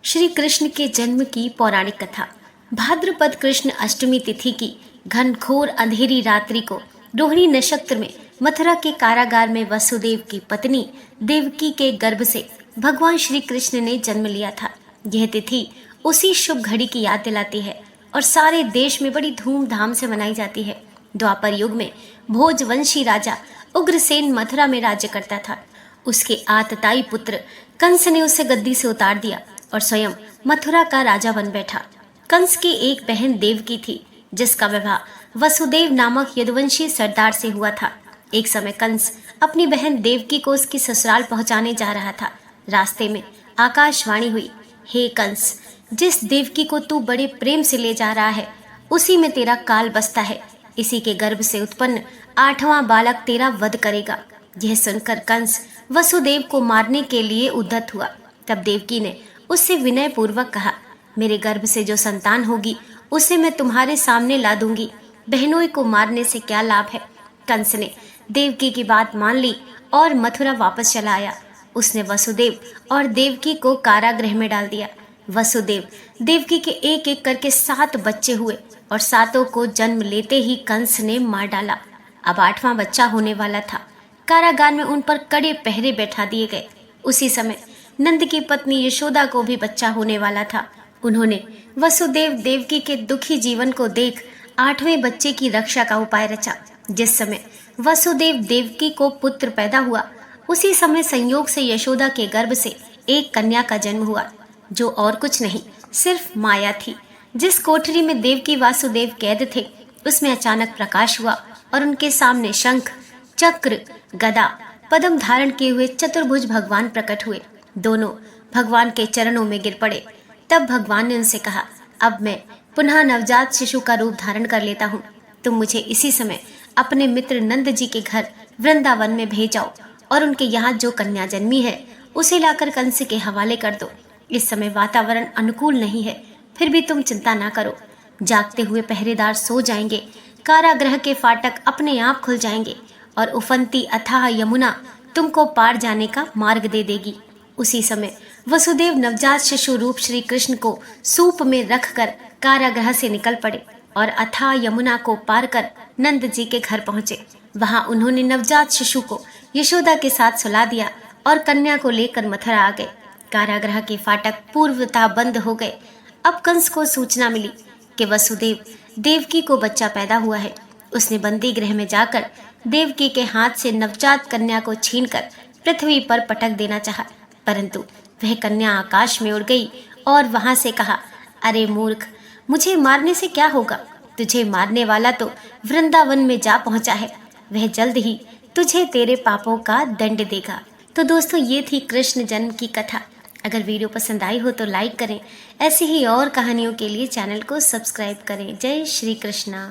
श्री कृष्ण के जन्म की पौराणिक कथा। भाद्रपद कृष्ण अष्टमी तिथि की घनघोर अंधेरी रात्रि को रोहिणी नक्षत्र में मथुरा के कारागार में वसुदेव की पत्नी देवकी के गर्भ से भगवान श्री कृष्ण ने जन्म लिया था। यह तिथि उसी शुभ घड़ी की याद दिलाती है और सारे देश में बड़ी धूमधाम से मनाई जाती है। द्वापर युग में भोजवंशी राजा उग्रसेन मथुरा में राज्य करता था। उसके आतताई पुत्र कंस ने उसे गद्दी से उतार दिया और स्वयं मथुरा का राजा बन बैठा। कंस की एक बहन देवकी थी, जिसका विवाह वसुदेव नामक यदुवंशी सरदार से हुआ था। एक समय कंस अपनी बहन देवकी को उसकी ससुराल पहुंचाने जा रहा था। रास्ते में आकाशवाणी हुई, हे कंस, जिस देवकी को तू बड़े प्रेम से ले जा रहा है, उसी में तेरा काल बसता है। इसी के गर्भ से उत्पन्न 8वां बालक तेरा वध करेगा। यह सुनकर कंस वसुदेव को मारने के लिए उद्यत हुआ। तब देवकी ने उससे विनय पूर्वक कहा, मेरे गर्भ से जो संतान होगी उसे मैं तुम्हारे सामने ला दूंगी। बहनोई को मारने से क्या लाभ है। कंस ने देवकी की बात मान ली और मथुरा वापस चला आया। उसने वसुदेव और देवकी को कारागृह में डाल दिया। वसुदेव देवकी के एक एक करके 7 बच्चे हुए और 7 को जन्म लेते ही कंस ने मार डाला। अब 8वां बच्चा होने वाला था। कारागार में उन पर कड़े पहरे बैठा दिए गए। उसी समय नंद की पत्नी यशोदा को भी बच्चा होने वाला था। उन्होंने वसुदेव देवकी के दुखी जीवन को देख 8वें बच्चे की रक्षा का उपाय रचा। जिस समय वसुदेव देवकी को पुत्र पैदा हुआ, उसी समय संयोग से यशोदा के गर्भ से एक कन्या का जन्म हुआ, जो और कुछ नहीं सिर्फ माया थी। जिस कोठरी में देवकी वासुदेव कैद थे, उसमें अचानक प्रकाश हुआ और उनके सामने शंख, चक्र, गदा, पद्म धारण किए हुए चतुर्भुज भगवान प्रकट हुए। दोनों भगवान के चरणों में गिर पड़े। तब भगवान ने उनसे कहा, अब मैं पुनः नवजात शिशु का रूप धारण कर लेता हूँ। तुम मुझे इसी समय अपने मित्र नंद जी के घर वृंदावन में भेज जाओ और उनके यहाँ जो कन्या जन्मी है उसे लाकर कंस के हवाले कर दो। इस समय वातावरण अनुकूल नहीं है, फिर भी तुम चिंता ना करो। जागते हुए पहरेदार सो जाएंगे, कारागृह के फाटक अपने आप खुल जाएंगे और उफनती अथाह यमुना तुमको पार जाने का मार्ग दे देगी। उसी समय वसुदेव नवजात शिशु रूप श्री कृष्ण को सूप में रखकर कारागृह से निकल पड़े और अथाह यमुना को पार कर नंद जी के घर पहुंचे। वहां उन्होंने नवजात शिशु को यशोदा के साथ सुला दिया और कन्या को लेकर मथुरा आ गए। कारागृह के फाटक पूर्वतः बंद हो गए। अब कंस को सूचना मिली कि वसुदेव देवकी को बच्चा पैदा हुआ है। उसने बंदी गृह में जाकर देवकी के हाथ से नवजात कन्या को छीनकर पृथ्वी पर पटक देना चाहा, परंतु वह कन्या आकाश में उड़ गई और वहां से कहा, अरे मूर्ख, मुझे मारने से क्या होगा। तुझे मारने वाला तो वृंदावन में जा पहुंचा है। वह जल्द ही तुझे तेरे पापों का दंड देगा। तो दोस्तों, ये थी कृष्ण जन्म की कथा। अगर वीडियो पसंद आई हो तो लाइक करें। ऐसी ही और कहानियों के लिए चैनल को सब्सक्राइब करें। जय श्री कृष्णा।